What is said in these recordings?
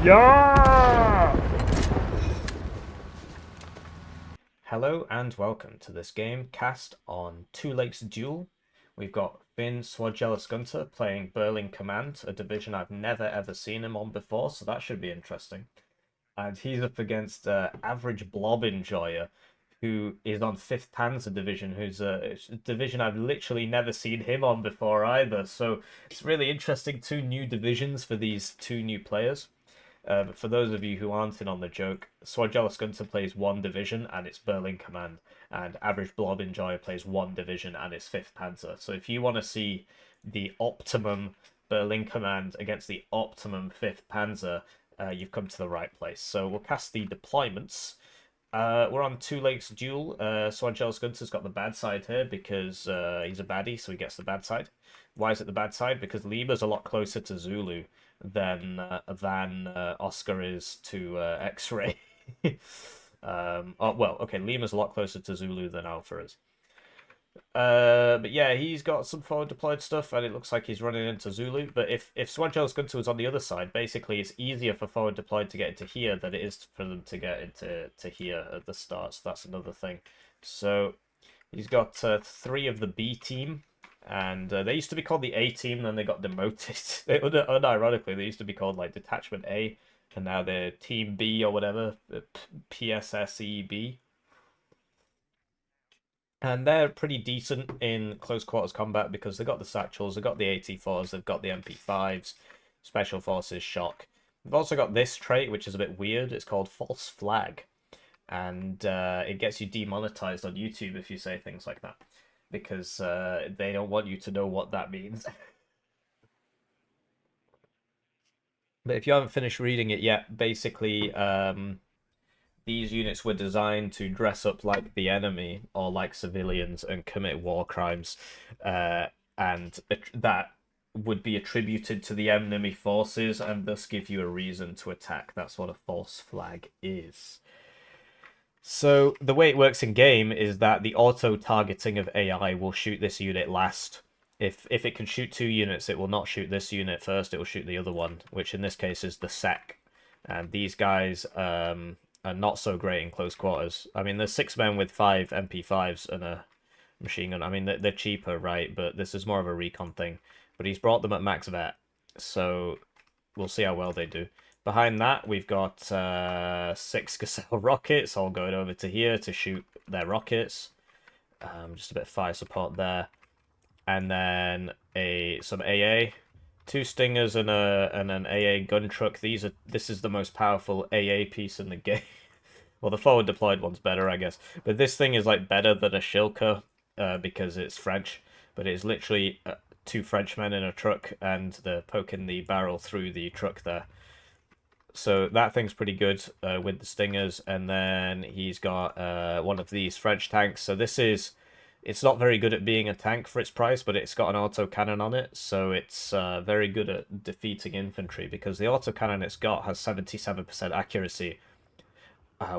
Yeah! Hello and welcome to this game cast on Two Lakes Duel. We've got Finn Suojeluskunta playing Berlin Command, a division I've never ever seen him on before, so that should be interesting. And he's up against average Blob enjoyer, who is on 5th Panzer Division, who's a division I've literally never seen him on before either. So it's really interesting, two new divisions for these two new players. But for those of you who aren't in on the joke, Suojeluskunta plays one division and it's Berlin Command, and average Blob enjoyer plays one division and it's 5th Panzer. So if you want to see the optimum Berlin Command against the optimum 5th Panzer, you've come to the right place. So we'll cast the deployments. We're on Two Lakes Duel. Suojeluskunta's got the bad side here because he's a baddie, so he gets the bad side. Why is it the bad side? Because Lima's a lot closer to Zulu than Oscar is to X-Ray. Well, okay, Lima's a lot closer to Zulu than Alpha is. But yeah, he's got some forward deployed stuff, and it looks like he's running into Zulu. But if Suojeluskunta was on the other side, basically it's easier for forward deployed to get into here than it is for them to get into here at the start. So that's another thing. So he's got 3 of the B team, and they used to be called the A team, then they got demoted. Unironically, they used to be called like Detachment A, and now they're Team B or whatever, PSSEB. And they're pretty decent in close quarters combat because they've got the satchels, they've got the AT4s, they've got the MP5s, Special Forces, Shock. They've also got this trait, which is a bit weird. It's called False Flag. And it gets you demonetized on YouTube if you say things like that. Because they don't want you to know what that means. But if you haven't finished reading it yet, basically these units were designed to dress up like the enemy or like civilians and commit war crimes, and that would be attributed to the enemy forces and thus give you a reason to attack. That's what a false flag is. So the way it works in game is that the auto targeting of AI will shoot this unit last. If it can shoot 2 units, it will not shoot this unit first. It will shoot the other one, which in this case is the SEC. And these guys are not so great in close quarters. I mean, there's 6 men with 5 MP5s and a machine gun. I mean, they're cheaper, right? But this is more of a recon thing. But he's brought them at max vet, so we'll see how well they do. Behind that, we've got 6 Gazelle rockets all going over to here to shoot their rockets. Just a bit of fire support there. And then some AA, 2 Stingers and an AA gun truck. This is the most powerful AA piece in the game. Well, the forward deployed one's better, I guess. But this thing is like better than a Shilka because it's French. But it's literally 2 Frenchmen in a truck, and they're poking the barrel through the truck there. So that thing's pretty good with the Stingers. And then he's got one of these French tanks. So it's not very good at being a tank for its price, but it's got an autocannon on it, so it's very good at defeating infantry, because the autocannon it's got has 77% accuracy,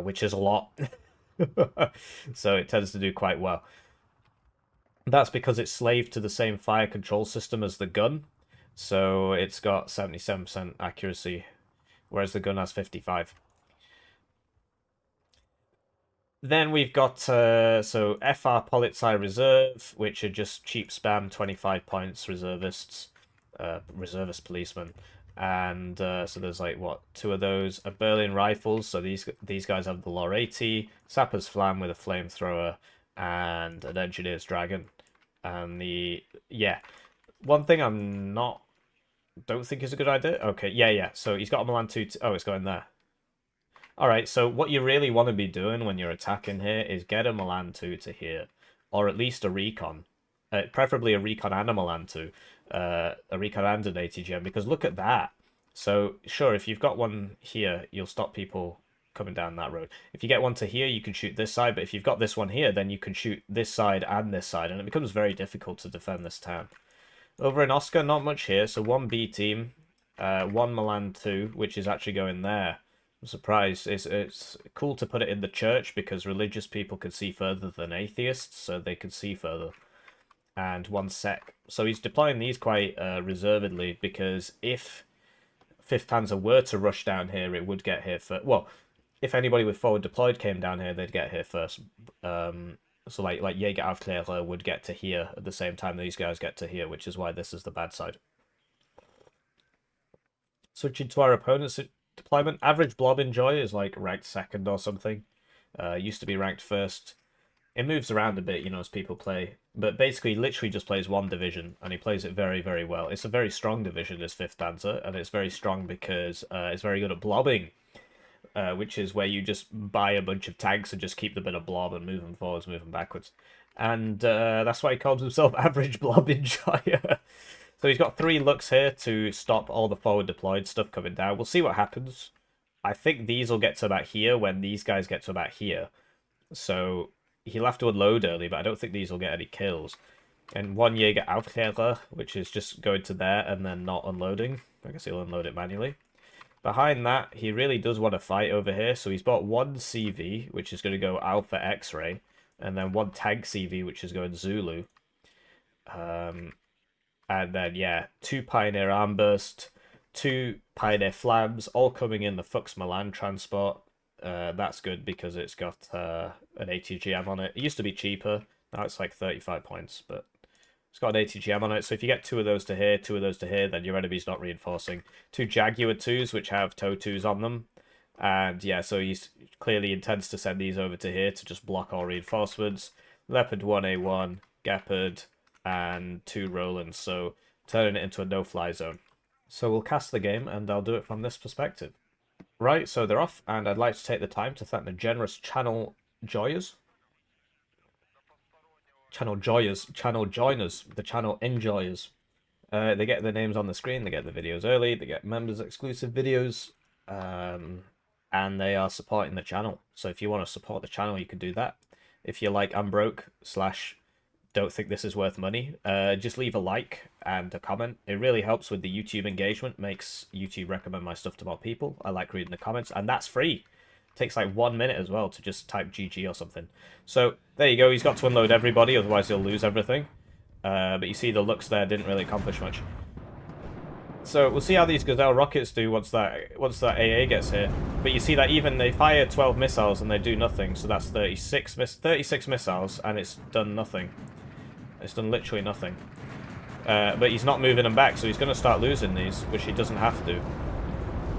which is a lot. So it tends to do quite well. That's because it's slaved to the same fire control system as the gun, so it's got 77% accuracy, whereas the gun has 55. Then we've got so FR Polizei Reserve, which are just cheap spam 25 points reservists, reservist policemen, and so there's like what 2 of those. A Berlin Rifles, so these guys have the Lor 80, Sapper's Flam with a flamethrower, and an Engineer's Dragon. And one thing don't think is a good idea. Okay, yeah. So he's got a Milan 2. Oh, it's going there. Alright, so what you really want to be doing when you're attacking here is get a Milan 2 to here, or at least a recon. Preferably a recon and a Milan 2. A recon and an ATGM, because look at that. So, sure, if you've got one here, you'll stop people coming down that road. If you get one to here, you can shoot this side, but if you've got this one here, then you can shoot this side and this side, and it becomes very difficult to defend this town. Over in Oscar, not much here, so 1 B team, 1 Milan 2, which is actually going there. I'm surprised. It's cool to put it in the church because religious people can see further than atheists, so they can see further. And 1 sec. So he's deploying these quite reservedly, because if 5th Panzer were to rush down here, it would get here first. Well, if anybody with forward deployed came down here, they'd get here first. So like Jägeraufklärer would get to here at the same time these guys get to here, which is why this is the bad side. Switching to our opponent's deployment, average Blob Enjoy is like ranked 2nd or something. Used to be ranked 1st. It moves around a bit, you know, as people play. But basically, literally just plays one division, and he plays it very, very well. It's a very strong division, this 5th Panzer, and it's very strong because it's very good at blobbing. Which is where you just buy a bunch of tanks and just keep them in a blob and move them forwards, move them backwards. And that's why he calls himself Average Blob Enjoyer. So he's got 3 looks here to stop all the forward deployed stuff coming down. We'll see what happens. I think these will get to about here when these guys get to about here. So he'll have to unload early, but I don't think these will get any kills. And 1 Jägeraufklärer, which is just going to there and then not unloading. I guess he'll unload it manually. Behind that, he really does want to fight over here, so he's bought 1 CV, which is going to go Alpha X-Ray, and then 1 Tank CV, which is going Zulu. And then, yeah, 2 Pioneer Armburst, 2 Pioneer Flams, all coming in the Fuchs Milan transport. That's good because it's got an ATGM on it. It used to be cheaper, now it's like 35 points, but it's got an ATGM on it, so if you get 2 of those to here, 2 of those to here, then your enemy's not reinforcing. 2 Jaguar 2s, which have TOW 2s on them. And yeah, so he clearly intends to send these over to here to just block all reinforcements. Leopard 1A1, Gepard, and 2 Rolands, so turning it into a no-fly zone. So we'll cast the game, and I'll do it from this perspective. Right, so they're off, and I'd like to take the time to thank the generous channel joiners, the channel enjoyers. They get their names on the screen, they get the videos early, they get members exclusive videos, and they are supporting the channel. So if you want to support the channel, you can do that. If you're like, I'm broke / don't think this is worth money, just leave a like and a comment. It really helps with the YouTube engagement, makes YouTube recommend my stuff to more people. I like reading the comments, and that's free. Takes like 1 minute as well to just type GG or something. So there you go, he's got to unload everybody, otherwise he'll lose everything. But you see the looks there didn't really accomplish much. So we'll see how these Gazelle rockets do once that AA gets hit. But you see that even they fire 12 missiles and they do nothing, so that's 36 missiles, and it's done nothing. It's done literally nothing. But he's not moving them back, so he's going to start losing these, which he doesn't have to.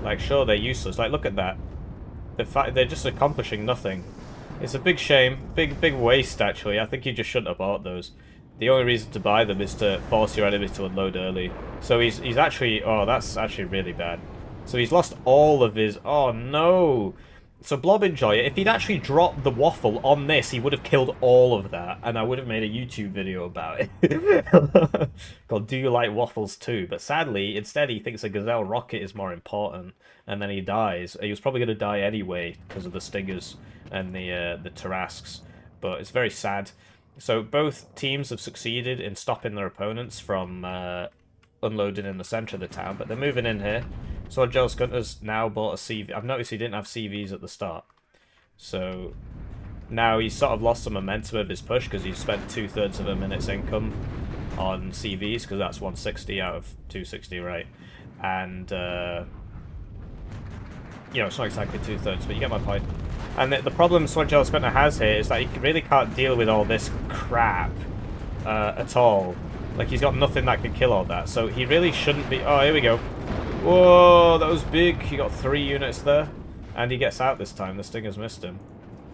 Like, sure, they're useless. Like, look at that. They're just accomplishing nothing. It's a big shame. Big waste, actually. I think you just shouldn't have bought those. The only reason to buy them is to force your enemy to unload early. So he's actually... Oh, that's actually really bad. So he's lost all of his... Oh, no! So Blob Enjoyer, if he'd actually dropped the waffle on this, he would have killed all of that, and I would have made a YouTube video about it. Called Do You Like Waffles Too? But sadly, instead he thinks a Gazelle rocket is more important, and then he dies. He was probably going to die anyway because of the Stingers and the Tarasques, but it's very sad. So both teams have succeeded in stopping their opponents from unloading in the centre of the town, but they're moving in here. Suojeluskunta's now bought a CV. I've noticed he didn't have CVs at the start. So now he's sort of lost some momentum of his push because he's spent 2/3 of a minute's income on CVs, because that's 160 out of 260, right? And, you know, it's not exactly 2/3, but you get my point. And the problem Suojeluskunta has here is that he really can't deal with all this crap at all. Like, he's got nothing that can kill all that, so he really shouldn't be... Oh, here we go. Whoa, that was big. He got 3 units there, and he gets out this time. The Stinger's missed him.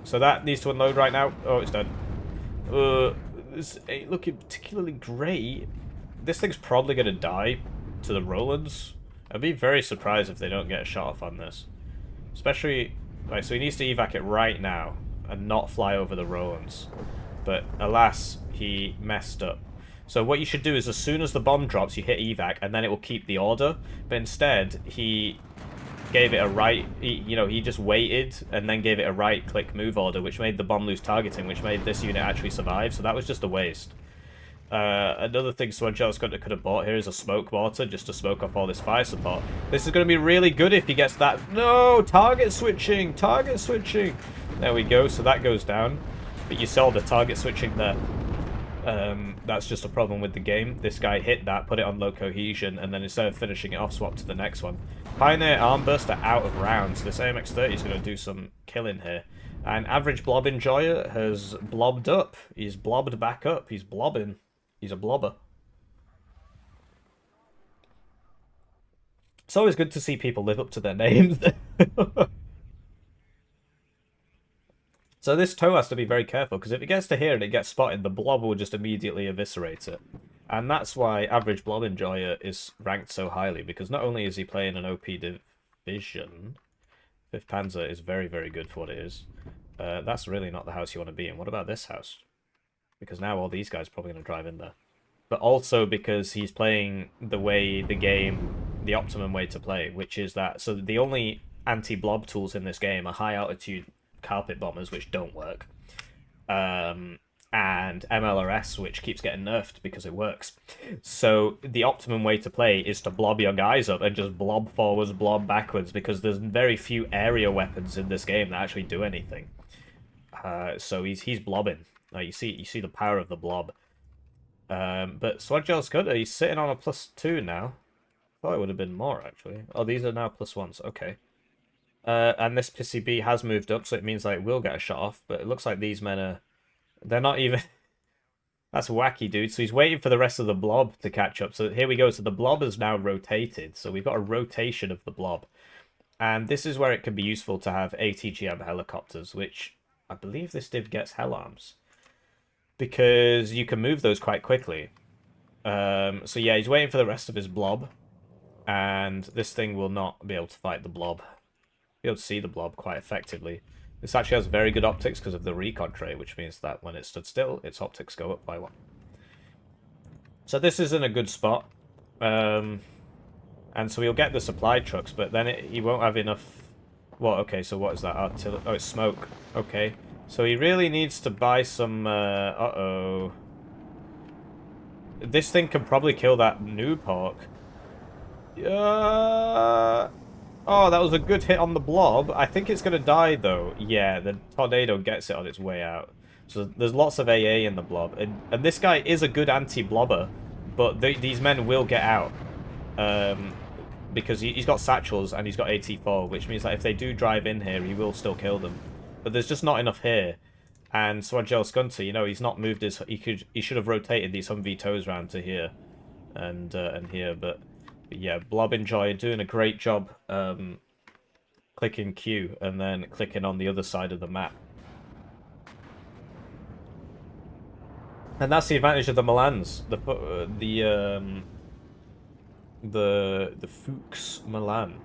So that needs to unload right now. Oh, it's dead. This ain't looking particularly great. This thing's probably going to die to the Rolands. I'd be very surprised if they don't get a shot off on this. Especially... Right, so he needs to evac it right now and not fly over the Rolands. But alas, he messed up. So what you should do is as soon as the bomb drops, you hit evac, and then it will keep the order. But instead, he gave it a right... he just waited and then gave it a right-click move order, which made the bomb lose targeting, which made this unit actually survive. So that was just a waste. Another thing Suojeluskunta could have bought here is a smoke mortar, just to smoke off all this fire support. This is going to be really good if he gets that... No! Target switching! Target switching! There we go, so that goes down. But you saw the target switching there. That's just a problem with the game. This guy hit that, put it on low cohesion, and then instead of finishing it off, swapped to the next one. Pioneer Armburst are out of rounds. This AMX-30 is going to do some killing here. And average Blob enjoyer has blobbed up. He's blobbed back up. He's blobbing. He's a blobber. It's always good to see people live up to their names. So this toe has to be very careful, because if it gets to here and it gets spotted, the blob will just immediately eviscerate it. And that's why average blob enjoyer is ranked so highly, because not only is he playing an OP division, 5th Panzer is very, very good for what it is. That's really not the house you want to be in. What about this house? Because now all these guys are probably going to drive in there. But also because he's playing the way the game, the optimum way to play, which is that, so the only anti-blob tools in this game are high altitude carpet bombers, which don't work, and MLRS, which keeps getting nerfed because it works. So the optimum way to play is to blob your guys up and just blob forwards, blob backwards, because there's very few area weapons in this game that actually do anything. So he's blobbing. You see the power of the blob. But Suojeluskunta, he's sitting on a +2 now. I thought it would have been more, actually. Oh, these are now +1s. Okay. And this Pissy B has moved up, so it means like we'll get a shot off, but it looks like these men are... They're not even... That's wacky, dude. So he's waiting for the rest of the blob to catch up. So here we go. So the blob is now rotated. So we've got a rotation of the blob. And this is where it can be useful to have ATGM helicopters, which I believe this div gets hell arms. Because you can move those quite quickly. So yeah, he's waiting for the rest of his blob. And this thing will not be able to fight the blob. Be able to see the blob quite effectively. This actually has very good optics because of the recon trait, which means that when it stood still, its optics go up by 1. So this is in a good spot. And so he'll get the supply trucks, but then he won't have enough... Well, okay, so what is that? Artillery? Oh, it's smoke. Okay. So he really needs to buy some... Uh-oh. This thing can probably kill that noob hawk. Oh, that was a good hit on the blob. I think it's going to die, though. Yeah, the tornado gets it on its way out. So there's lots of AA in the blob. And this guy is a good anti-blobber, but these men will get out. Because he's got satchels and he's got AT4, which means that if they do drive in here, he will still kill them. But there's just not enough here. And Suojeluskunta, you know, he's not moved his... He should have rotated these Humvee toes round to here. And here, but... Yeah, Blob Enjoy doing a great job clicking Q and then clicking on the other side of the map. And that's the advantage of the Milans, the Fuchs Milan.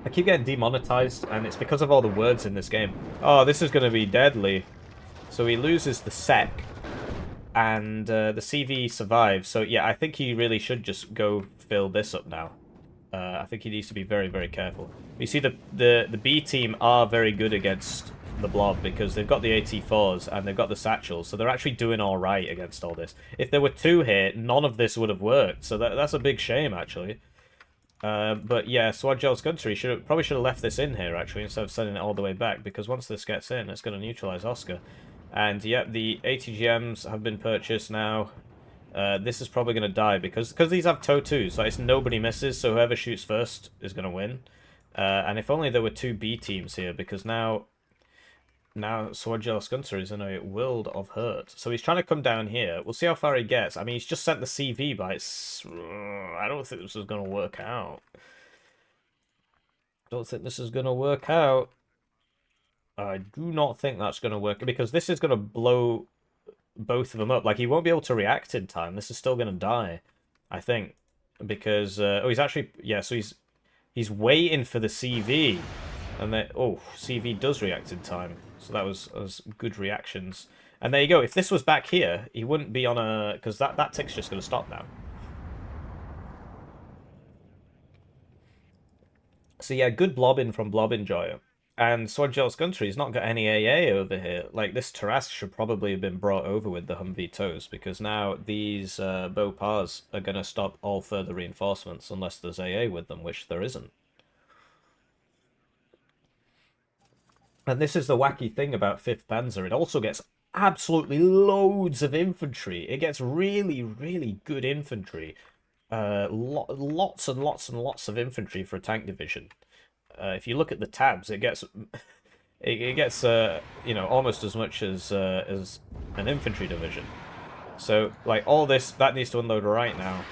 I keep getting demonetized, and it's because of all the words in this game. Oh, this is going to be deadly. So he loses the sec. And the CV survives, so yeah, I think he really should just go fill this up now. I think he needs to be very, very careful. You see, the B team are very good against the blob because they've got the AT4s and they've got the satchels, so they're actually doing all right against all this. If there were 2 here, none of this would have worked, so that's a big shame, actually. But yeah, Suojeluskunta, he probably should have left this in here, actually, instead of sending it all the way back, because once this gets in, it's going to neutralize Oscar. And yep, the ATGMs have been purchased now. This is probably going to die because these have TOW 2s, so it's nobody misses, so whoever shoots first is going to win. And if only there were 2 B teams here, because now Suojeluskunta is in a world of hurt. So he's trying to come down here. We'll see how far he gets. I mean, he's just sent the CV by... I don't think this is going to work out. Don't think this is going to work out. I do not think that's going to work, because this is going to blow both of them up. Like, he won't be able to react in time. This is still going to die, I think. Because, oh, he's actually... Yeah, so he's waiting for the CV. And then... Oh, CV does react in time. So that was good reactions. And there you go. If this was back here, he wouldn't be on a... Because that tick's just going to stop now. So yeah, good blobbing from Blob Enjoyer. And Suojeluskunta, he's not got any AA over here. Like, this Tarrasque should probably have been brought over with the Humvee tows, because now these Beauparts are going to stop all further reinforcements unless there's AA with them, which there isn't. And this is the wacky thing about 5th Panzer. It also gets absolutely loads of infantry. It gets really, really good infantry. Lots and lots and lots of infantry for a tank division. If you look at the tabs, it gets you know, almost as much as an infantry division. So like all this that needs to unload right now.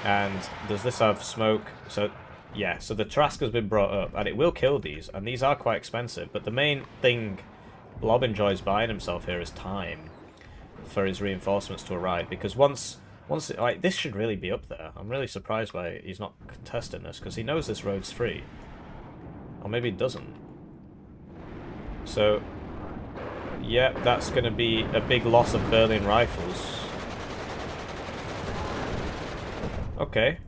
And does this have smoke? So yeah, so the Tarrasca's been brought up, and it will kill these, and these are quite expensive. But the main thing Blob enjoys buying himself here is time for his reinforcements to arrive, because once like this should really be up there. I'm really surprised why he's not contesting this, because he knows this road's free, or maybe he doesn't. So yeah, that's going to be a big loss of Berlin rifles. Okay,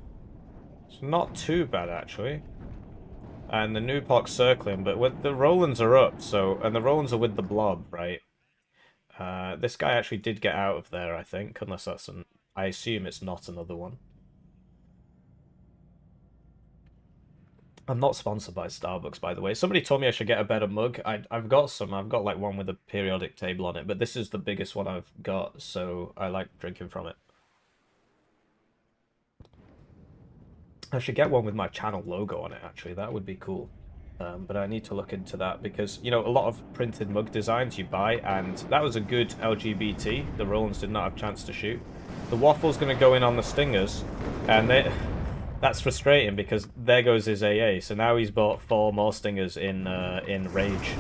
it's not too bad actually. And the Nupok's circling, but with the Rolands are up, so, and the Rolands are with the Blob, right? This guy actually did get out of there, I think, unless that's an... I assume it's not another one. I'm not sponsored by Starbucks, by the way. Somebody told me I should get a better mug. I've got some. I've got like one with a periodic table on it, but this is the biggest one I've got, so I like drinking from it. I should get one with my channel logo on it, actually. That would be cool. But I need to look into that because, you know, a lot of printed mug designs you buy, and that was a good LGBT. The Rolands did not have a chance to shoot. The Waffle's going to go in on the Stingers, and that's frustrating because there goes his AA. So now he's bought 4 more Stingers in Rage.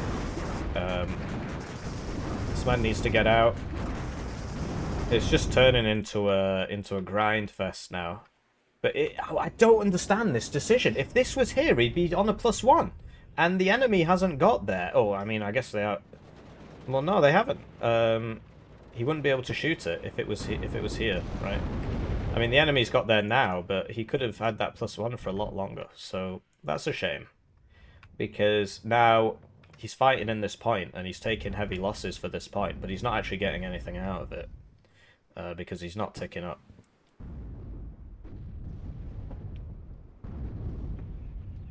This man needs to get out. It's just turning into a grind fest now. But I don't understand this decision. If this was here, he'd be on a +1. And the enemy hasn't got there. Oh, I mean, I guess they are... Well, no, they haven't. He wouldn't be able to shoot it if it was here, right? I mean, the enemy's got there now, but he could have had that +1 for a lot longer. So that's a shame. Because now he's fighting in this point, and he's taking heavy losses for this point, but he's not actually getting anything out of it. Because he's not ticking up.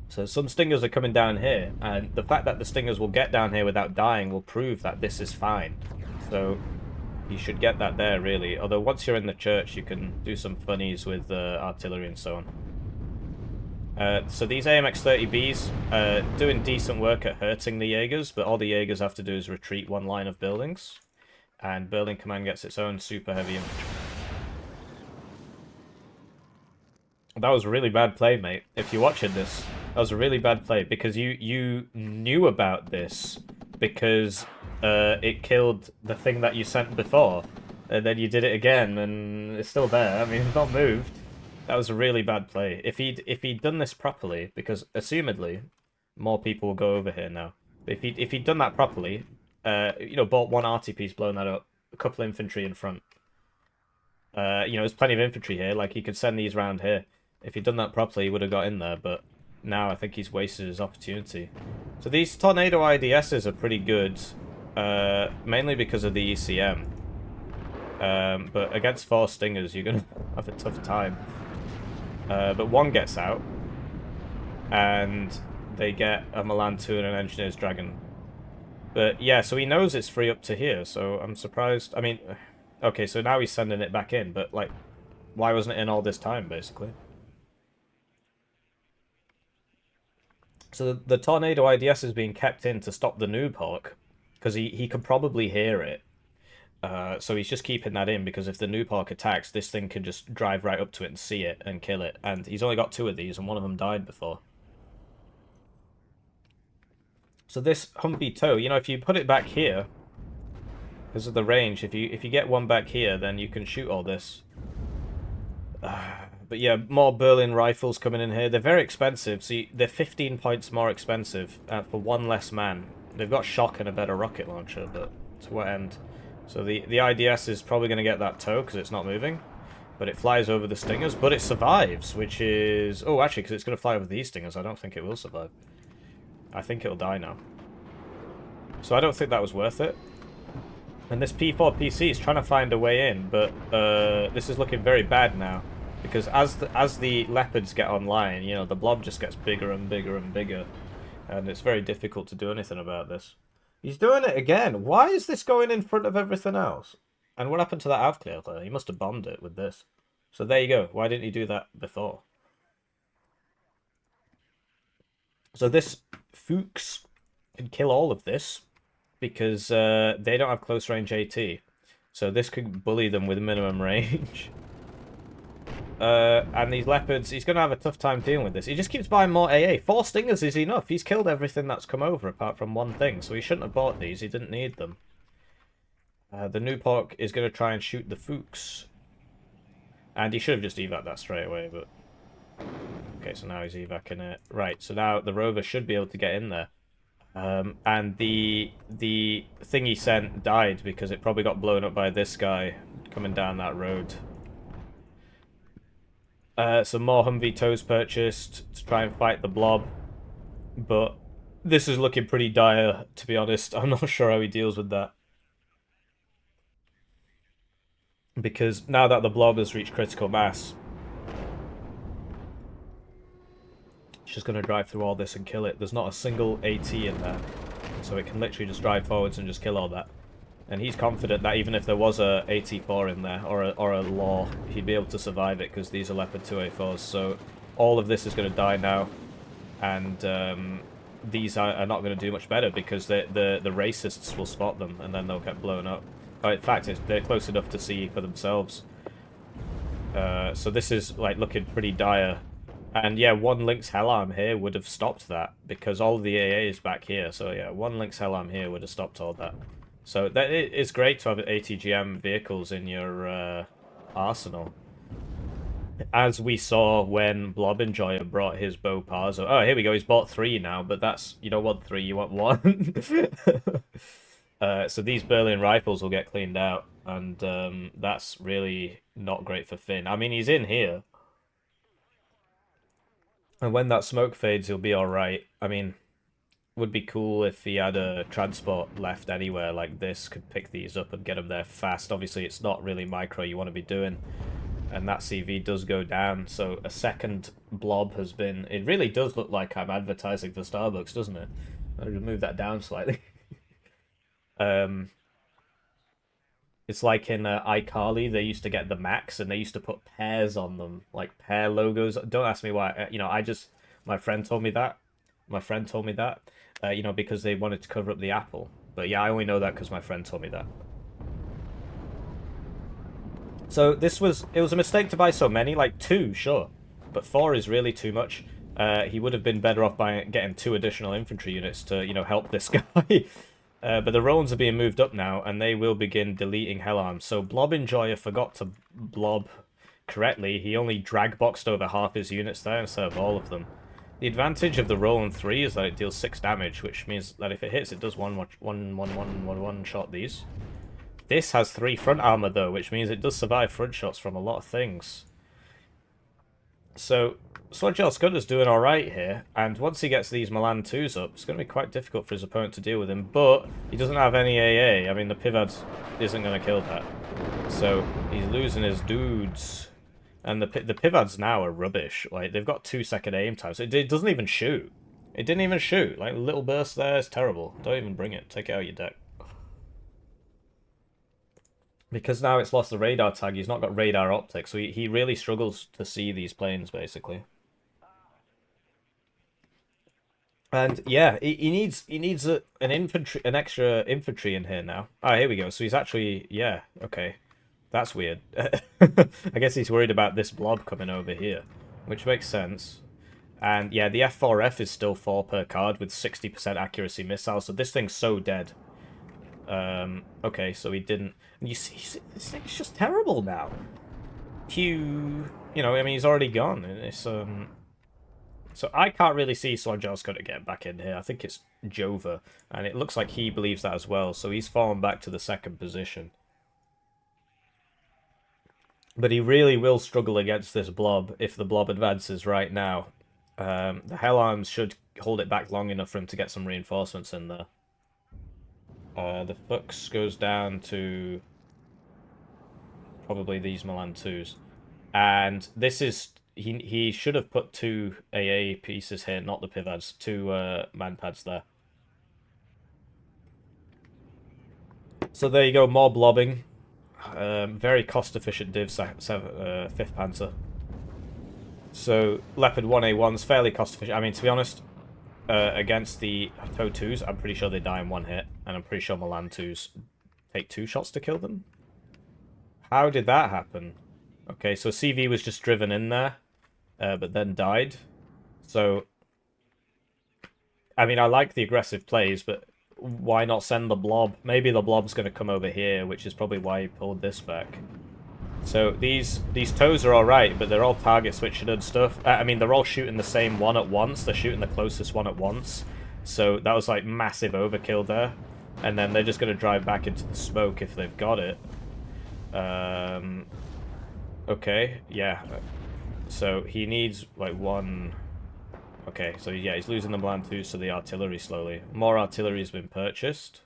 So some Stingers are coming down here, and the fact that the Stingers will get down here without dying will prove that this is fine. So you should get that there, really. Although once you're in the church, you can do some funnies with artillery and so on. So these AMX-30Bs are doing decent work at hurting the Jaegers, but all the Jaegers have to do is retreat 1 line of buildings, and Berlin Command gets its own super heavy infantry. That was a really bad play, mate. If you're watching this, that was a really bad play because you knew about this because it killed the thing that you sent before, and then you did it again, and it's still there. I mean, it's not moved. That was a really bad play. If he'd done this properly, because assumedly more people will go over here now. If he'd done that properly, you know, bought 1 RT piece, blown that up, a couple infantry in front. You know, there's plenty of infantry here. Like he could send these round here. If he'd done that properly, he would have got in there, but now I think he's wasted his opportunity. So these Tornado IDSs are pretty good, mainly because of the ECM. But against 4 Stingers, you're going to have a tough time. But 1 gets out, and they get a Milan 2 and an Engineer's Dragon. But yeah, so he knows it's free up to here, so I'm surprised. I mean, okay, so now he's sending it back in, but like, why wasn't it in all this time, basically? So the Tornado IDS is being kept in to stop the Noob Hawk, because he can probably hear it. So he's just keeping that in, because if the Noob Hawk attacks, this thing can just drive right up to it and see it and kill it. And he's only got 2 of these, and one of them died before. So this Humvee tow, you know, if you put it back here, because of the range, if you get 1 back here, then you can shoot all this. But yeah, more Berlin rifles coming in here. They're very expensive. See, they're 15 points more expensive for 1 less man. They've got shock and a better rocket launcher, but to what end? So the IDS is probably going to get that tow because it's not moving. But it flies over the Stingers, but it survives, which is... Oh, actually, because it's going to fly over these Stingers, I don't think it will survive. I think it'll die now. So I don't think that was worth it. And this P4 PC is trying to find a way in, but this is looking very bad now. Because as the Leopards get online, you know, the Blob just gets bigger and bigger and bigger. And it's very difficult to do anything about this. He's doing it again. Why is this going in front of everything else? And what happened to that Aufklärter? He must have bombed it with this. So there you go. Why didn't he do that before? So this Fuchs can kill all of this because they don't have close range AT. So this could bully them with minimum range. And these leopards, he's going to have a tough time dealing with this. He just keeps buying more AA. 4 stingers is enough. He's killed everything that's come over apart from one thing. So he shouldn't have bought these. He didn't need them. The new pork is going to try and shoot the Fuchs. And he should have just evac that straight away, but... Okay, so now he's evacing it. Right, so now the rover should be able to get in there. And the thing he sent died because it probably got blown up by this guy coming down that road. Some more Humvee tows purchased to try and fight the Blob. But this is looking pretty dire, to be honest. I'm not sure how he deals with that. Because now that the Blob has reached critical mass, it's just going to drive through all this and kill it. There's not a single AT in there. So it can literally just drive forwards and just kill all that. And he's confident that even if there was a AT4 in there, or a Law, he'd be able to survive it, because these are Leopard 2A4s. So all of this is going to die now. And these are not going to do much better, because the racists will spot them, and then they'll get blown up. In fact, they're close enough to see for themselves. So this is like looking pretty dire. And yeah, one Lynx Hellarm here would have stopped that, because all of the AA is back here. So yeah, one Lynx Hellarm here would have stopped all that. So that it's great to have ATGM vehicles in your arsenal. As we saw when Blob Enjoyer brought his Beau Parzo. Oh, here we go. He's bought 3 now, but that's... You don't want 3, you want 1. So these Berlin rifles will get cleaned out, and that's really not great for Finn. I mean, he's in here. And when that smoke fades, he'll be alright. I mean... Would be cool if he had a transport left anywhere like this, could pick these up and get them there fast. Obviously, it's not really micro you want to be doing, and that CV does go down. So a second Blob has been... It really does look like I'm advertising for Starbucks, doesn't it? I'll just move that down slightly. It's like in iCarly, they used to get the Macs, and they used to put pears on them, like pear logos. Don't ask me why. You know, my friend told me that. You know, because they wanted to cover up the apple. But yeah, I only know that because my friend told me that. So it was a mistake to buy so many, like 2, sure. But 4 is really too much. He would have been better off by getting 2 additional infantry units to, you know, help this guy. But the Roans are being moved up now, and they will begin deleting Hellarms. So Blob Enjoyer forgot to blob correctly. He only drag boxed over half his units there instead of all of them. The advantage of the Roland 3 is that it deals 6 damage, which means that if it hits, it does one shot these. This has 3 front armor, though, which means it does survive front shots from a lot of things. So, Suojeluskunta's doing alright here, and once he gets these Milan 2s up, it's going to be quite difficult for his opponent to deal with him, but he doesn't have any AA. I mean, the Pivad isn't going to kill that. So, he's losing his dudes. And the Pivads now are rubbish. Like, they've got 2-second aim time, so it doesn't even shoot. It didn't even shoot. Like, a little burst there is terrible. Don't even bring it. Take it out your deck. Because now it's lost the radar tag, he's not got radar optics, so he really struggles to see these planes, basically. And yeah, he needs an extra infantry in here now. Ah, here we go. So he's actually... Yeah, okay. That's weird. I guess he's worried about this Blob coming over here, which makes sense. And yeah, the F4F is still 4 per card with 60% accuracy missiles, so this thing's so dead. Okay, so he didn't... And you see, this thing's just terrible now. You know, I mean, he's already gone. And it's, So I can't really see Suojeluskunta get back in here. I think it's Jova, and it looks like he believes that as well, so he's fallen back to the 2nd position. But he really will struggle against this Blob if the Blob advances right now. The Hellarms should hold it back long enough for him to get some reinforcements in there. The Fuchs goes down to probably these Milan 2s. And this is... He should have put 2 AA pieces here, not the Pivads. 2 manpads there. So there you go, more blobbing. Very cost-efficient div, 5th Panzer. So Leopard 1A1's fairly cost-efficient. I mean, to be honest, against the TOW 2s, I'm pretty sure they die in one hit. And I'm pretty sure Milan 2s take 2 shots to kill them. How did that happen? Okay, so CV was just driven in there, but then died. So, I mean, I like the aggressive plays, but why not send the Blob? Maybe the Blob's going to come over here, which is probably why he pulled this back. So these TOWs are alright, but they're all target switching and stuff. I mean, they're all shooting the same one at once. They're shooting the closest one at once. So that was like massive overkill there. And then they're just going to drive back into the smoke if they've got it. Okay, yeah. So he needs like one... Okay, so yeah, he's losing the Milan 2s to the artillery slowly. More artillery has been purchased.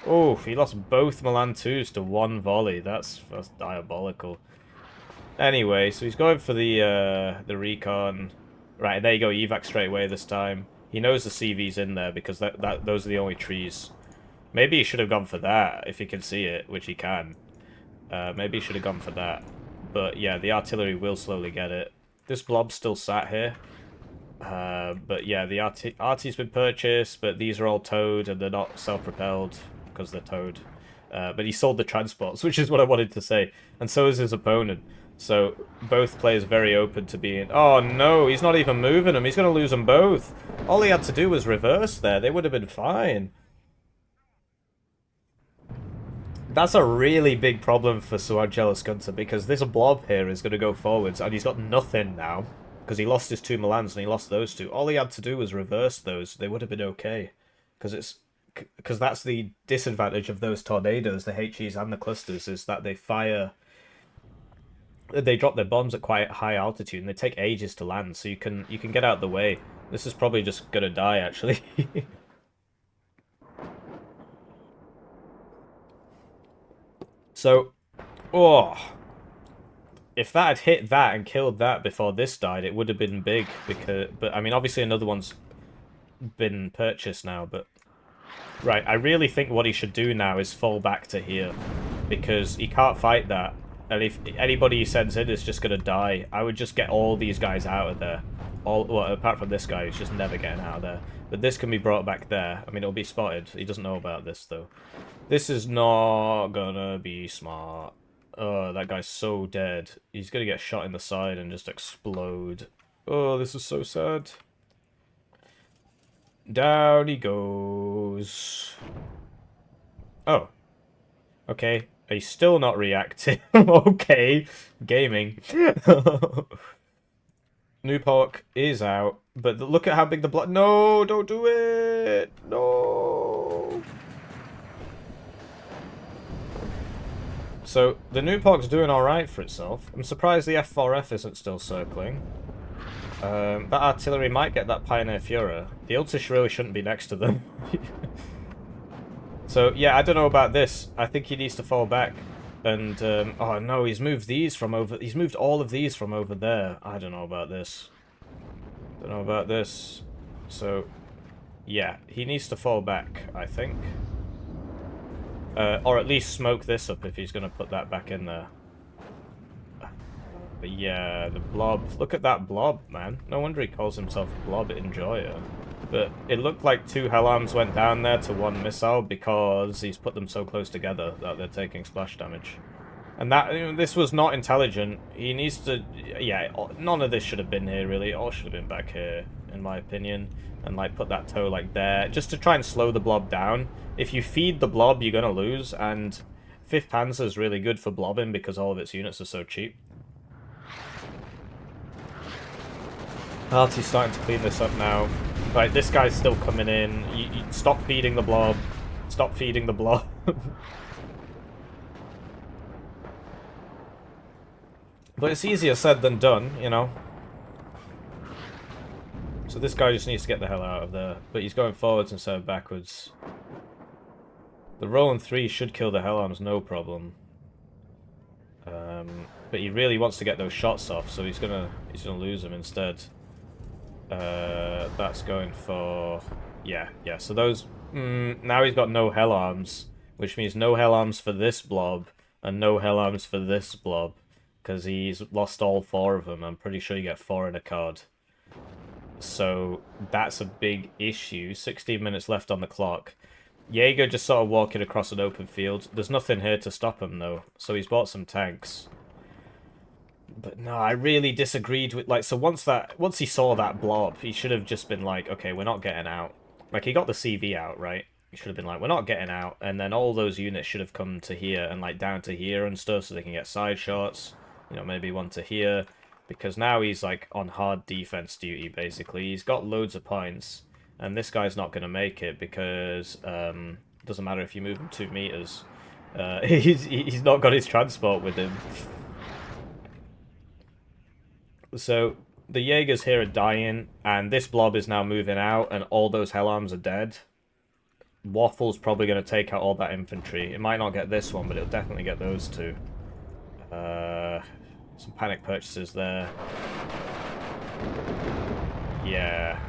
Oh, he lost both Milan 2s to one volley. That's diabolical. Anyway, so he's going for the recon. Right, there you go, evac straight away this time. He knows the CV's in there because those are the only trees. Maybe he should have gone for that, if he can see it, which he can. Maybe he should have gone for that. But yeah, the artillery will slowly get it. This Blob's still sat here. But yeah, the arty's been purchased, but these are all towed and they're not self-propelled because they're towed. But he sold the transports, which is what I wanted to say. And so is his opponent. So both players very open to being... Oh no, he's not even moving them. He's going to lose them both. All he had to do was reverse there. They would have been fine. That's a really big problem for Suojeluskunta because this Blob here is going to go forwards and he's got nothing now. Because he lost his 2 Milans and he lost those 2. All he had to do was reverse those. They would have been okay. Because that's the disadvantage of those tornadoes, the HEs and the clusters, is that they fire... They drop their bombs at quite high altitude and they take ages to land, so you can get out of the way. This is probably just gonna die, actually. So... Oh... If that had hit that and killed that before this died, it would have been big. But I mean, obviously another one's been purchased now. But right, I really think what he should do now is fall back to here, because he can't fight that. And if anybody he sends in is just gonna die, I would just get all these guys out of there. Well, apart from this guy, who's just never getting out of there. But this can be brought back there. I mean, it'll be spotted. He doesn't know about this though. This is not gonna be smart. Oh, that guy's so dead. He's gonna get shot in the side and just explode. Oh, this is so sad. Down he goes. Oh. Okay. He's still not reacting. Okay. Gaming. New Pork is out. But look at how big the blood... No! Don't do it! No! So, the New Pork's doing alright for itself. I'm surprised the F4F isn't still circling. That artillery might get that Pioneer Führer. The Ultish really shouldn't be next to them. So, yeah, I don't know about this. I think he needs to fall back. And, oh no, he's moved these from over... He's moved all of these from over there. I don't know about this. Don't know about this. So, yeah, he needs to fall back, I think. Or at least smoke this up if he's going to put that back in there. But yeah, the Blob. Look at that Blob, man. No wonder he calls himself Blob Enjoyer. But it looked like 2 hell arms went down there to 1 missile because he's put them so close together that they're taking splash damage. And that, you know, this was not intelligent. He needs to... Yeah, none of this should have been here, really. It all should have been back here, in my opinion. And, like, put that toe, like, there. Just to try and slow the Blob down. If you feed the Blob, you're going to lose. And 5th Panzer is really good for blobbing because all of its units are so cheap. Arty's starting to clean this up now. Right, this guy's still coming in. You stop feeding the Blob. Stop feeding the Blob. But it's easier said than done, you know. So this guy just needs to get the hell out of there. But he's going forwards instead of backwards. The Roland 3 should kill the hell arms, no problem. But he really wants to get those shots off, so he's gonna lose them instead. That's going for... Yeah, so those... now he's got no hell arms. which means no hell arms for this blob and no hell arms for this blob, because he's lost all 4 of them. I'm pretty sure you get 4 in a card. So that's a big issue. 16 minutes left on the clock. Jaeger just sort of walking across an open field. There's nothing here to stop him, though, so he's bought some tanks. But no, I really disagreed with, like, so once he saw that blob, he should have just been like, okay, we're not getting out. Like, he got the CV out, right? He should have been like, we're not getting out, and then all those units should have come to here and, like, down to here and stuff so they can get side shots. You know, maybe one to here. Because now he's, like, on hard defense duty, basically. He's got loads of points, and this guy's not going to make it because it doesn't matter if you move him 2 meters. He's not got his transport with him. So the Jaegers here are dying, and this blob is now moving out, and all those hell arms are dead. Waffle's probably going to take out all that infantry. It might not get this one, but it'll definitely get those 2. Some panic purchases there. Yeah.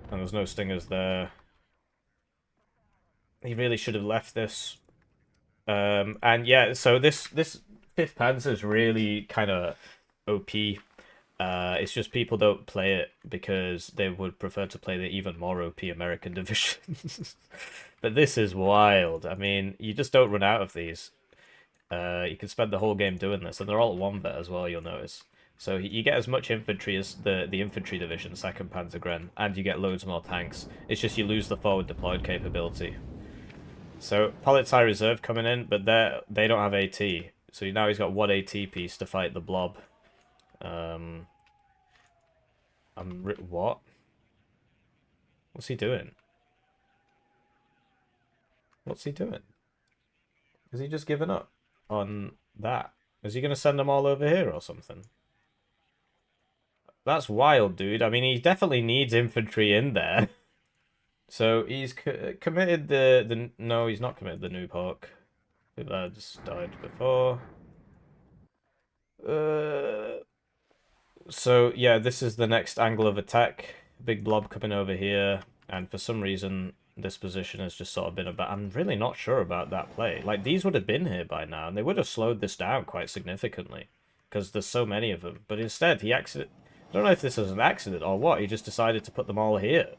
And there's no stingers there. He really should have left this. And yeah, so this 5th Panzer is really kind of OP. It's just people don't play it because they would prefer to play the even more OP American division. But this is wild. I mean, you just don't run out of these. You can spend the whole game doing this, and they're all at 1 vet as well, you'll notice. So you get as much infantry as the infantry division, 2nd Panzergren, and you get loads more tanks. It's just you lose the forward deployed capability. So Polizei Reserve coming in, but they don't have AT. So now he's got 1 AT piece to fight the blob. What? What's he doing? What's he doing? Is he just giving up on that? Is he going to send them all over here or something? That's wild, dude. I mean, he definitely needs infantry in there. So he's committed the... No, he's not committed the Noob Hawk. That just died before. So, yeah, this is the next angle of attack. Big blob coming over here. And for some reason, this position has just sort of been about... I'm really not sure about that play. Like, these would have been here by now, and they would have slowed this down quite significantly. Because there's so many of them. But instead, he I don't know if this was an accident or what. He just decided to put them all here.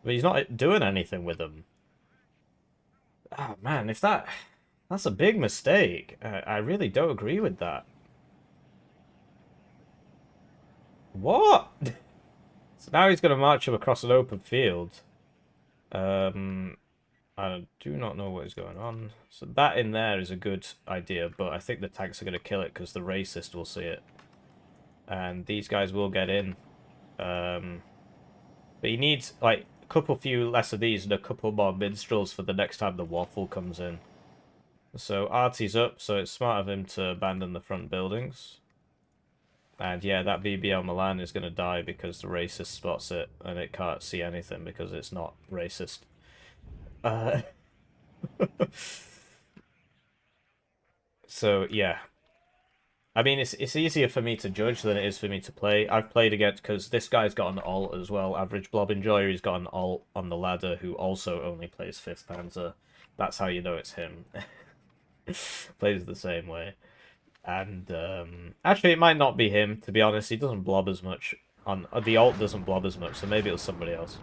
But he's not doing anything with them. Oh, man, if that's a big mistake. I really don't agree with that. What? So now he's going to march him across an open field. I do not know what is going on. So that in there is a good idea, but I think the tanks are going to kill it because the racist will see it. And these guys will get in. But he needs, like, a few less of these and a couple more minstrels for the next time the waffle comes in. So Artie's up, so it's smart of him to abandon the front buildings. And yeah, that VBL Milan is going to die because the racist spots it and it can't see anything because it's not racist. So yeah. I mean, it's easier for me to judge than it is for me to play. I've played against, because this guy's got an alt as well. Average Blob Enjoyer, he's got an alt on the ladder who also only plays 5th Panzer. That's how you know it's him. Plays the same way. And actually, it might not be him, to be honest. He doesn't blob as much. The alt doesn't blob as much, so maybe it was somebody else.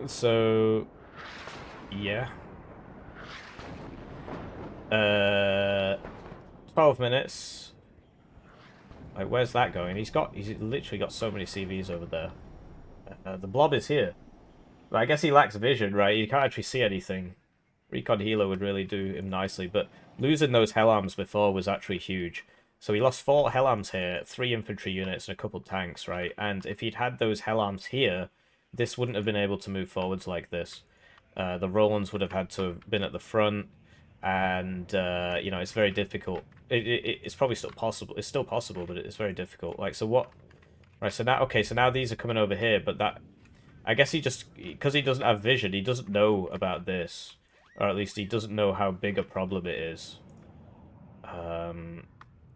So, yeah. 12 minutes. Like, where's that going? He's literally got so many CVs over there. The blob is here. But I guess he lacks vision, right? You can't actually see anything. Recon Healer would really do him nicely, but losing those Hell Arms before was actually huge. So he lost 4 Hell Arms here, 3 infantry units, and a couple tanks, right? And if he'd had those Hell Arms here, this wouldn't have been able to move forwards like this. The Rolands would have had to have been at the front, and, you know, it's very difficult. It's probably still possible. It's still possible, but it's very difficult. Like, so what... Right, so now... Okay, so now these are coming over here, but that... I guess he just... Because he doesn't have vision, he doesn't know about this. Or at least he doesn't know how big a problem it is.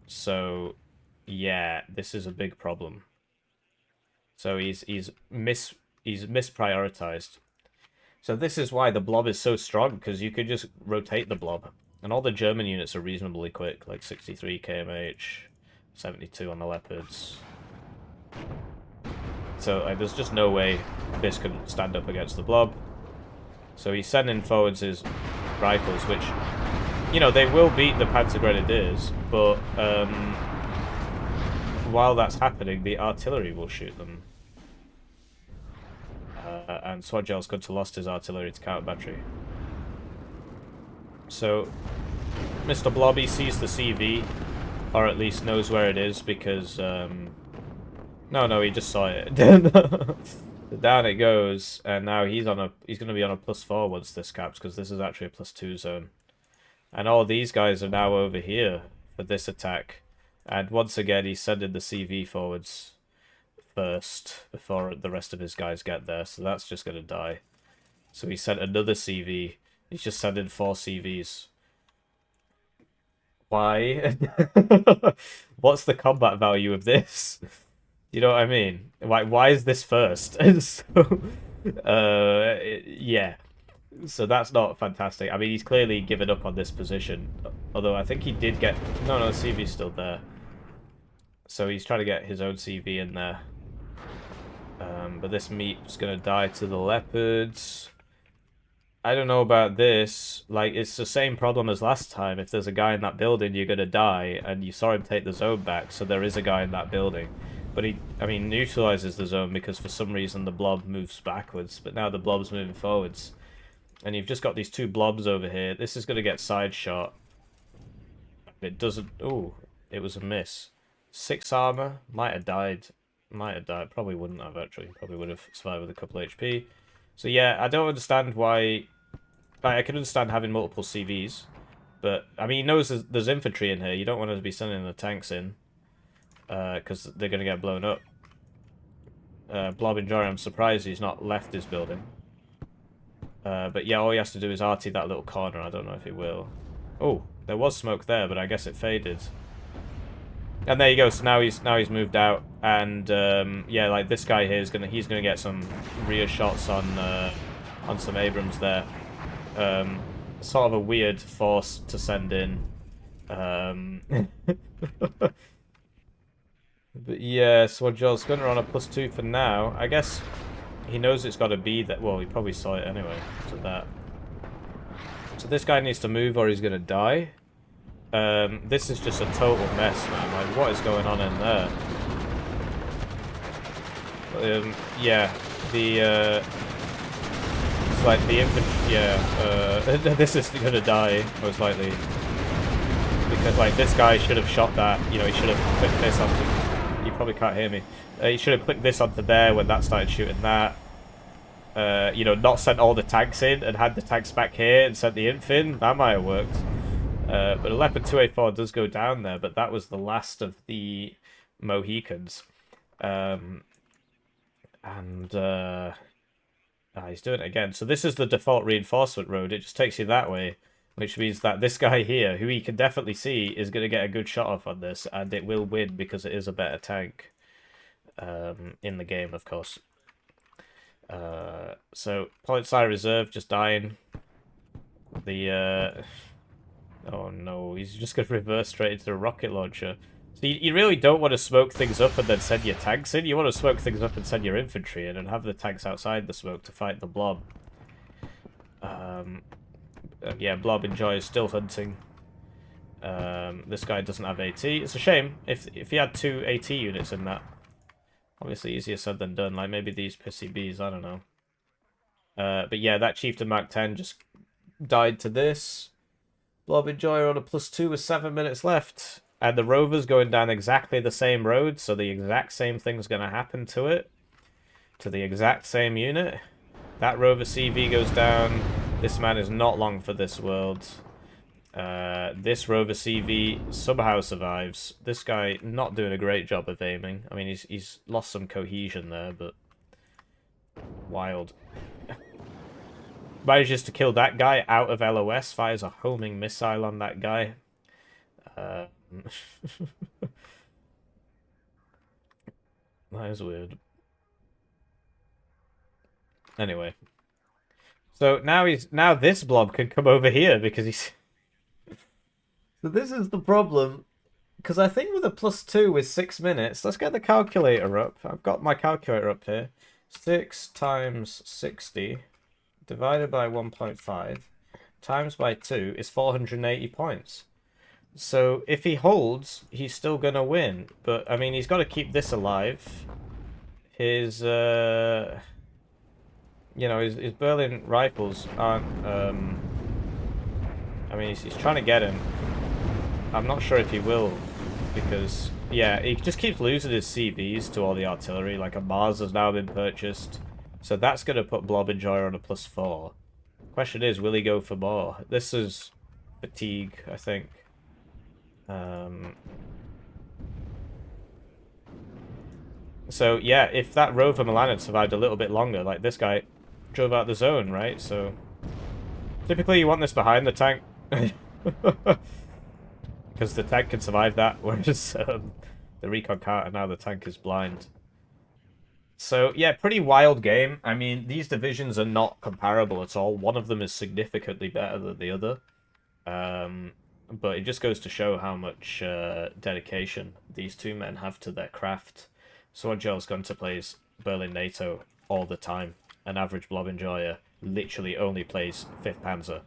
So, yeah, this is a big problem. So he's misprioritized. So this is why the Blob is so strong, because you could just rotate the Blob. And all the German units are reasonably quick, like 63 kmh, 72 on the Leopards. So there's just no way this could stand up against the Blob. So he's sending forwards his rifles, which, you know, they will beat the Panzergrenadiers, but while that's happening, the artillery will shoot them. And Suojeluskunta lost his artillery to counter battery. So Mr. Blobby sees the CV, or at least knows where it is, because no, he just saw it. Down it goes, and now he's going to be on a +4 once this caps, because this is actually a +2 zone. And all these guys are now over here for this attack. And once again, he's sending the CV forwards first before the rest of his guys get there, so that's just going to die. So he sent another CV. He's just sending 4 CVs. Why? What's the combat value of this? You know what I mean? Why is this first? So, yeah. So that's not fantastic. I mean, he's clearly given up on this position. Although I think he did get... No, CV's still there. So he's trying to get his own CV in there. But this meat's going to die to the Leopards. I don't know about this. Like, it's the same problem as last time. If there's a guy in that building, you're going to die. And you saw him take the zone back, so there is a guy in that building. But he, I mean, neutralizes the zone because for some reason the Blob moves backwards. But now the Blob's moving forwards. And you've just got these 2 Blobs over here. This is going to get side shot. It doesn't... Ooh, it was a miss. 6 armor. Might have died. Might have died. Probably wouldn't have, actually. Probably would have survived with a couple HP. So yeah, I don't understand why... I can understand having multiple CVs. But, I mean, he knows there's infantry in here. You don't want to be sending the tanks in. Because they're going to get blown up. Blob and Jory, I'm surprised he's not left his building. But yeah, all he has to do is RT that little corner. I don't know if he will. Oh, there was smoke there, but I guess it faded. And there you go. So now he's moved out, and yeah, like this guy here is he's gonna get some rear shots on some Abrams there. Sort of a weird force to send in. But yeah, so Joel's gonna run a +2 for now. I guess he knows it's got to be that. Well, he probably saw it anyway. So that. So this guy needs to move, or he's gonna die. This is just a total mess, man. Like, what is going on in there? Yeah, it's like the infantry. Yeah, this is gonna die most likely because like this guy should have shot that. You know, he should have clicked this onto. You probably can't hear me. He should have clicked this onto there when that started shooting that. You know, not sent all the tanks in and had the tanks back here and sent the inf in. That might have worked. But a Leopard 2A4 does go down there, but that was the last of the Mohicans. He's doing it again. So this is the default reinforcement road. It just takes you that way, which means that this guy here, who he can definitely see, is going to get a good shot off on this, and it will win because it is a better tank in the game, of course. So Polizei Reserve just dying. The oh no, he's just going to reverse straight into the rocket launcher. So you really don't want to smoke things up and then send your tanks in. You want to smoke things up and send your infantry in and have the tanks outside the smoke to fight the Blob. Yeah, Blob enjoys still hunting. This guy doesn't have AT. It's a shame. If he had 2 AT units in that. Obviously easier said than done. Like maybe these pissy bees, I don't know. But yeah, that Chieftain Mark 10 just died to this. Blob and Joy are on a +2 with 7 minutes left. And the Rover's going down exactly the same road, so the exact same thing's going to happen to it. To the exact same unit. That Rover CV goes down. This man is not long for this world. This Rover CV somehow survives. This guy not doing a great job of aiming. I mean, he's lost some cohesion there, but... Wild. Manages to kill that guy out of LOS. Fires a homing missile on that guy. That is weird. Anyway. So now this blob can come over here because he's. So this is the problem. Because I think with a +2 with 6 minutes, let's get the calculator up. I've got my calculator up here. 6 times 60 divided by 1.5 times by 2 is 480 points. So if he holds, he's still going to win. But, I mean, he's got to keep this alive. His, you know, his Berlin rifles aren't, I mean, he's trying to get him. I'm not sure if he will, because, yeah, he just keeps losing his CVs to all the artillery. Like, a Mars has now been purchased. So that's going to put Blob Enjoyer on a +4. Question is, will he go for more? This is fatigue, I think. So, yeah, if that Rover Milan had survived a little bit longer, like this guy drove out the zone, right? So, typically you want this behind the tank. Because the tank can survive that, whereas the recon can't, and now the tank is blind. So, yeah, pretty wild game. I mean, these divisions are not comparable at all. One of them is significantly better than the other. But it just goes to show how much dedication these two men have to their craft. Suojeluskunta plays Berlin NATO all the time. An average Blob Enjoyer literally only plays 5th Panzer.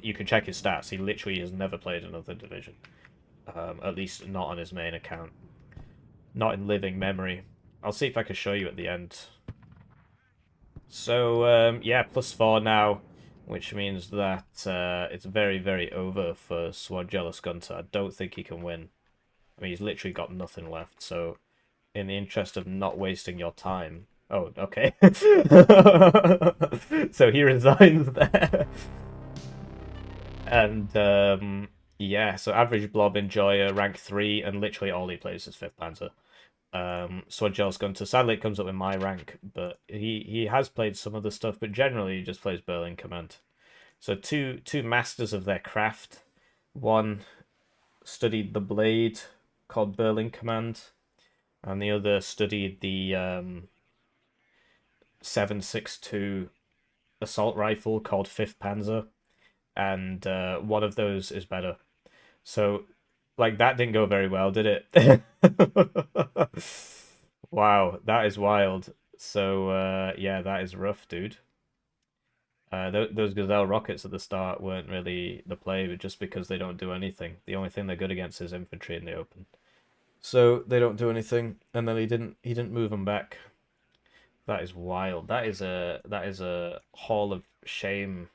You can check his stats. He literally has never played another division. At least not on his main account. Not in living memory. I'll see if I can show you at the end. So, yeah, +4 now, which means that it's very, very over for Suojeluskunta. I don't think he can win. I mean, he's literally got nothing left, so in the interest of not wasting your time... Oh, okay. So he resigns there. And, yeah, so average Blob Enjoyer, rank 3, and literally all he plays is 5th Panzer. Suojeluskunta, sadly it comes up with my rank, but he has played some other stuff, but generally he just plays Berlin Command. So two masters of their craft. One studied the blade, called Berlin Command, and the other studied the 7.62 assault rifle called 5th Panzer, and one of those is better. So, like, that didn't go very well, did it? Wow, that is wild. So, yeah, that is rough, dude. Those Gazelle rockets at the start weren't really the play, but just because they don't do anything. The only thing they're good against is infantry in the open. So they don't do anything, and then he didn't move them back. That is wild. That is a Hall of Shame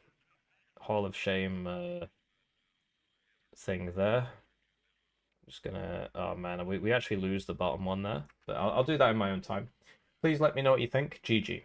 thing there. Just gonna, oh man, we actually lose the bottom one there, but I'll do that in my own time. Please let me know what you think. GG.